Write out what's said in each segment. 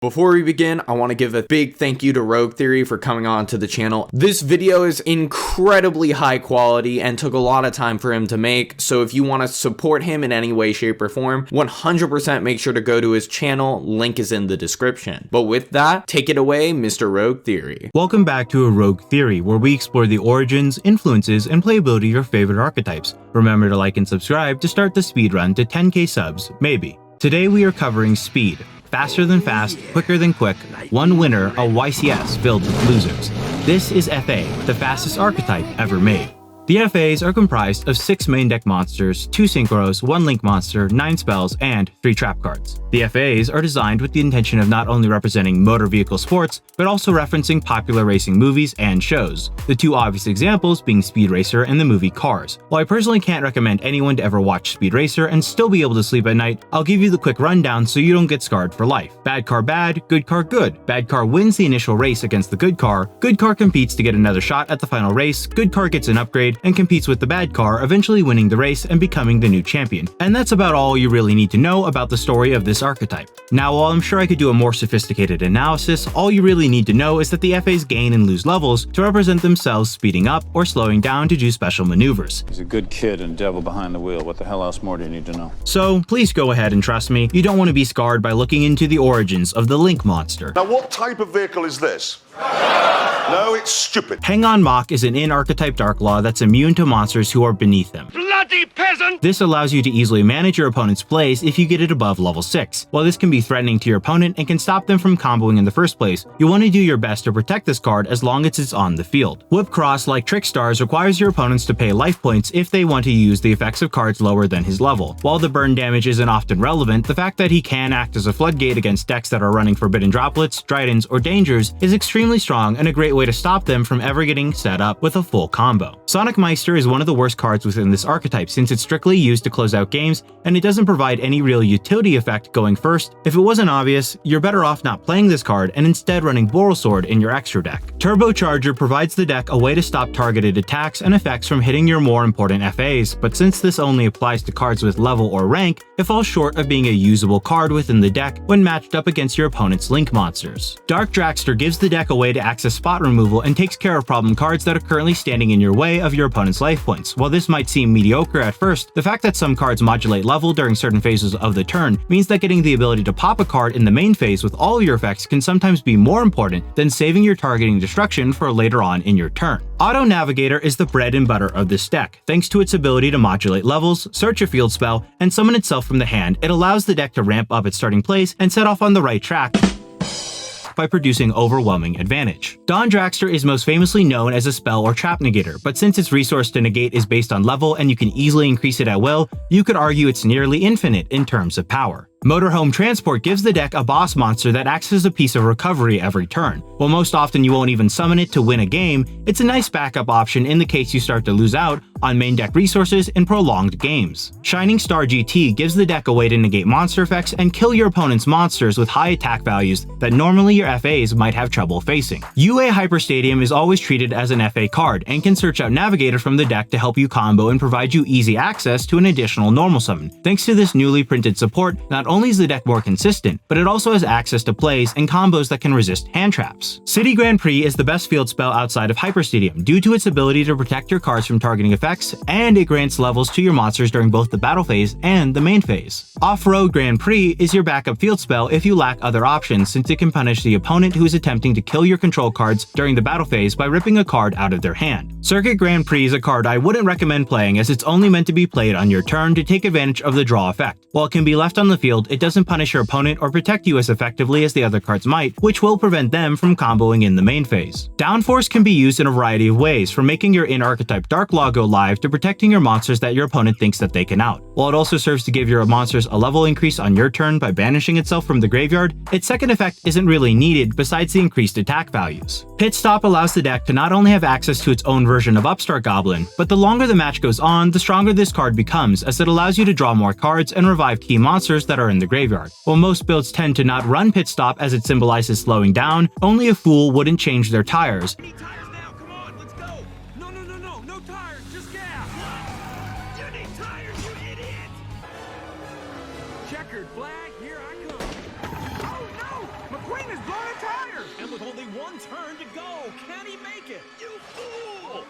Before we begin, I want to give a big thank you to Rogue Theory for coming on to the channel. This video is incredibly high quality and took a lot of time for him to make, so if you want to support him in any way, shape, or form, 100% make sure to go to his channel, link is in the description. But with that, take it away, Mr. Rogue Theory. Welcome back to A Rogue Theory, where we explore the origins, influences, and playability of your favorite archetypes. Remember to like and subscribe to start the speedrun to 10k subs, maybe. Today we are covering speed. Faster than fast, quicker than quick, one winner, a YCS filled with losers. This is FA, the fastest archetype ever made. The FAs are comprised of 6 main deck monsters, 2 synchros, 1 link monster, 9 spells, and 3 trap cards. The FAs are designed with the intention of not only representing motor vehicle sports, but also referencing popular racing movies and shows, the 2 obvious examples being Speed Racer and the movie Cars. While I personally can't recommend anyone to ever watch Speed Racer and still be able to sleep at night, I'll give you the quick rundown so you don't get scarred for life. Bad car bad, good car good. Bad car wins the initial race against the good car competes to get another shot at the final race, good car gets an upgrade, and competes with the bad car, eventually winning the race and becoming the new champion. And that's about all you really need to know about the story of this archetype. Now, while I'm sure I could do a more sophisticated analysis, all you really need to know is that the FAs gain and lose levels to represent themselves speeding up or slowing down to do special maneuvers. He's a good kid and devil behind the wheel. What the hell else more do you need to know? So please go ahead and trust me, you don't want to be scarred by looking into the origins of the Link monster. Now, what type of vehicle is this? No, it's stupid. Hang On Mock is an in-archetype Dark Law that's immune to monsters who are beneath him. Bloody peasant! This allows you to easily manage your opponent's plays if you get it above level 6. While this can be threatening to your opponent and can stop them from comboing in the first place, you want to do your best to protect this card as long as it's on the field. Whip Cross, like Trick Stars, requires your opponents to pay life points if they want to use the effects of cards lower than his level. While the burn damage isn't often relevant, the fact that he can act as a floodgate against decks that are running Forbidden Droplets, Tridents, or Dangers is extremely strong and a great way to stop them from ever getting set up with a full combo. Sonic Meister is one of the worst cards within this archetype since it's strictly used to close out games and it doesn't provide any real utility effect going first. If it wasn't obvious, you're better off not playing this card and instead running Boral Sword in your extra deck. Turbocharger provides the deck a way to stop targeted attacks and effects from hitting your more important FAs, but since this only applies to cards with level or rank, it falls short of being a usable card within the deck when matched up against your opponent's Link monsters. Dark Dragster gives the deck a way to access spot removal and takes care of problem cards that are currently standing in your way of your opponent's life points. While this might seem mediocre at first, the fact that some cards modulate level during certain phases of the turn means that getting the ability to pop a card in the main phase with all of your effects can sometimes be more important than saving your targeting destruction for later on in your turn. Auto Navigator is the bread and butter of this deck. Thanks to its ability to modulate levels, search a field spell, and summon itself from the hand, it allows the deck to ramp up its starting place and set off on the right track by producing overwhelming advantage. Dawn Dragster is most famously known as a spell or trap negator, but since its resource to negate is based on level and you can easily increase it at will, you could argue it's nearly infinite in terms of power. Motorhome Transport gives the deck a boss monster that acts as a piece of recovery every turn. While most often you won't even summon it to win a game, it's a nice backup option in the case you start to lose out on main deck resources in prolonged games. Shining Star GT gives the deck a way to negate monster effects and kill your opponent's monsters with high attack values that normally your FAs might have trouble facing. UA Hyper Stadium is always treated as an FA card and can search out Navigator from the deck to help you combo and provide you easy access to an additional normal summon. Thanks to this newly printed support, not only is the deck more consistent, but it also has access to plays and combos that can resist hand traps. City Grand Prix is the best field spell outside of Hyper Stadium due to its ability to protect your cards from targeting effects, and it grants levels to your monsters during both the battle phase and the main phase. Off-Road Grand Prix is your backup field spell if you lack other options, since it can punish the opponent who is attempting to kill your control cards during the battle phase by ripping a card out of their hand. Circuit Grand Prix is a card I wouldn't recommend playing as it's only meant to be played on your turn to take advantage of the draw effect. While it can be left on the field, it doesn't punish your opponent or protect you as effectively as the other cards might, which will prevent them from comboing in the main phase. Downforce can be used in a variety of ways, from making your in-archetype Dark Law go live to protecting your monsters that your opponent thinks that they can out. While it also serves to give your monsters a level increase on your turn by banishing itself from the graveyard, its second effect isn't really needed besides the increased attack values. Pit Stop allows the deck to not only have access to its own version of Upstart Goblin, but the longer the match goes on, the stronger this card becomes, as it allows you to draw more cards and revive key monsters that are in the graveyard. While most builds tend to not run Pit Stop as it symbolizes slowing down, only a fool wouldn't change their tires. Need tires now, come on, let's go! No tires, just gas! You need tires, you idiot! Checkered flag, here I come! Oh no! one turn to go. Can he make it? You fool!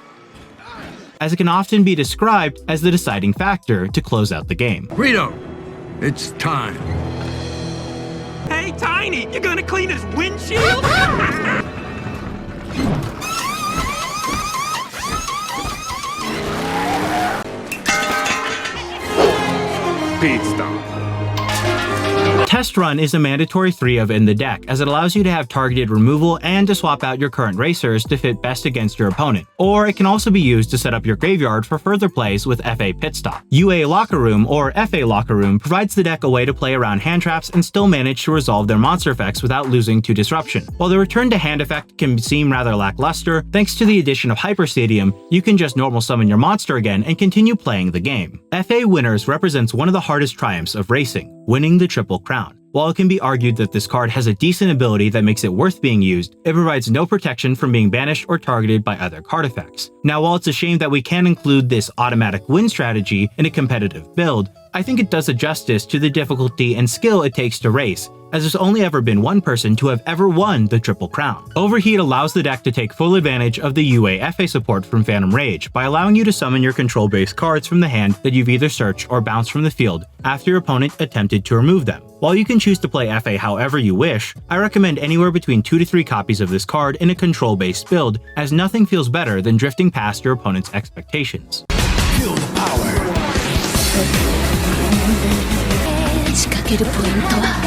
as it can often be described as the deciding factor to close out the game. Rito, it's time. Hey, Tiny, you gonna clean his windshield? Pit stop. Test Run is a mandatory 3 of in the deck, as it allows you to have targeted removal and to swap out your current racers to fit best against your opponent, or it can also be used to set up your graveyard for further plays with F.A. Pit Stop. UA Locker Room or F.A. Locker Room provides the deck a way to play around hand traps and still manage to resolve their monster effects without losing to Disruption. While the return to hand effect can seem rather lackluster, thanks to the addition of Hyper Stadium, you can just normal summon your monster again and continue playing the game. F.A. Winners represents one of the hardest triumphs of racing, winning the Triple Crown. While it can be argued that this card has a decent ability that makes it worth being used, it provides no protection from being banished or targeted by other card effects. Now, while it's a shame that we can't include this automatic win strategy in a competitive build, I think it does a justice to the difficulty and skill it takes to race, as there's only ever been one person to have ever won the Triple Crown. Overheat allows the deck to take full advantage of the UA-FA support from Phantom Rage by allowing you to summon your control-based cards from the hand that you've either searched or bounced from the field after your opponent attempted to remove them. While you can choose to play FA however you wish, I recommend anywhere between 2 to 3 copies of this card in a control-based build, as nothing feels better than drifting past your opponent's expectations. Feel the power. 仕掛けるポイントは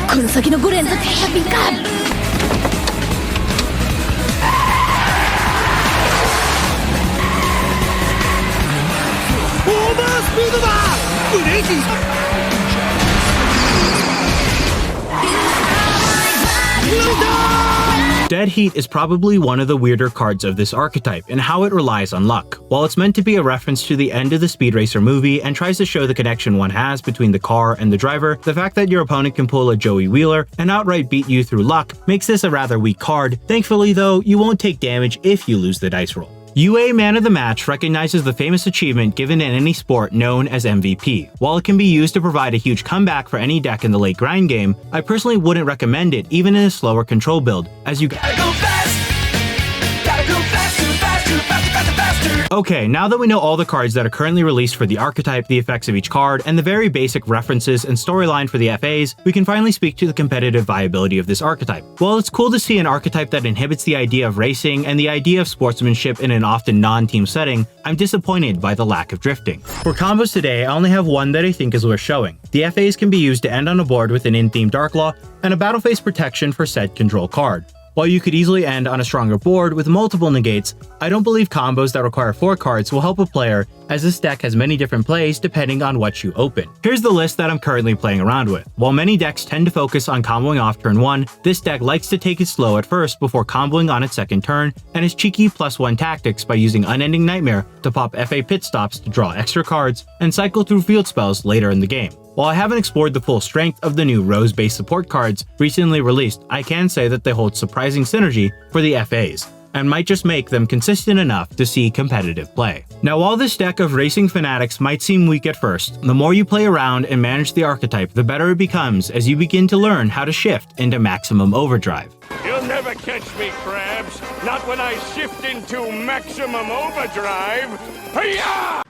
この先の5連続ヘアピンカーブ。オーバースピードだ！ブレーキ！ Dead Heat is probably one of the weirder cards of this archetype in how it relies on luck. While it's meant to be a reference to the end of the Speed Racer movie and tries to show the connection one has between the car and the driver, the fact that your opponent can pull a Joey Wheeler and outright beat you through luck makes this a rather weak card. Thankfully though, you won't take damage if you lose the dice roll. UA Man of the Match recognizes the famous achievement given in any sport known as MVP. While it can be used to provide a huge comeback for any deck in the late grind game, I personally wouldn't recommend it even in a slower control build, as you gotta go fast! Gotta go faster, faster, faster, faster, faster! Okay, now that we know all the cards that are currently released for the archetype, the effects of each card, and the very basic references and storyline for the FAs, we can finally speak to the competitive viability of this archetype. While it's cool to see an archetype that inhibits the idea of racing and the idea of sportsmanship in an often non-team setting, I'm disappointed by the lack of drifting. For combos today, I only have one that I think is worth showing. The FAs can be used to end on a board with an in-theme Dark Law and a battle phase protection for said control card. While you could easily end on a stronger board with multiple negates, I don't believe combos that require 4 cards will help a player, as this deck has many different plays depending on what you open. Here's the list that I'm currently playing around with. While many decks tend to focus on comboing off turn 1, this deck likes to take it slow at first before comboing on its second turn, and is cheeky +1 tactics by using Unending Nightmare to pop FA Pit Stops to draw extra cards and cycle through field spells later in the game. While I haven't explored the full strength of the new Rose-based support cards recently released, I can say that they hold surprising synergy for the FAs, and might just make them consistent enough to see competitive play. Now, while this deck of racing fanatics might seem weak at first, the more you play around and manage the archetype, the better it becomes as you begin to learn how to shift into maximum overdrive. You'll never catch me, Krabs. Not when I shift into maximum overdrive. Hi-ya!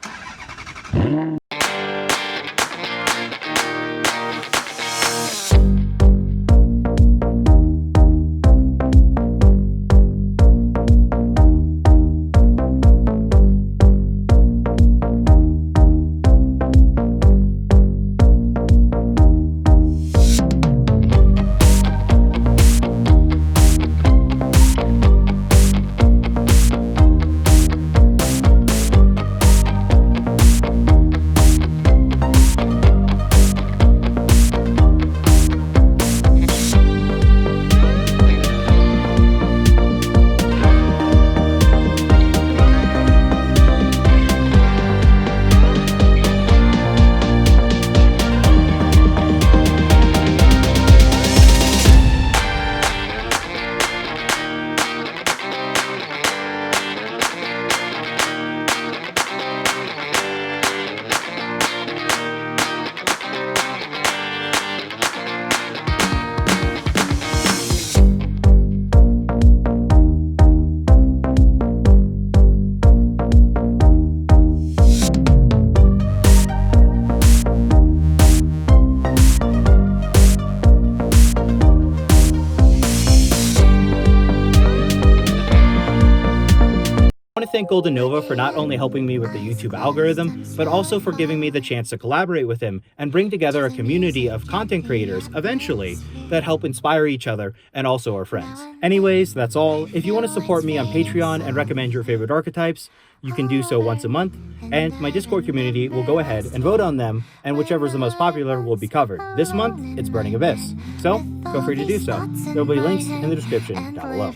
I want to thank GoldenNova for not only helping me with the YouTube algorithm, but also for giving me the chance to collaborate with him and bring together a community of content creators, eventually, that help inspire each other and also our friends. Anyways, that's all. If you want to support me on Patreon and recommend your favorite archetypes, you can do so once a month, and my Discord community will go ahead and vote on them, and whichever is the most popular will be covered. This month, it's Burning Abyss, so feel free to do so. There will be links in the description down below.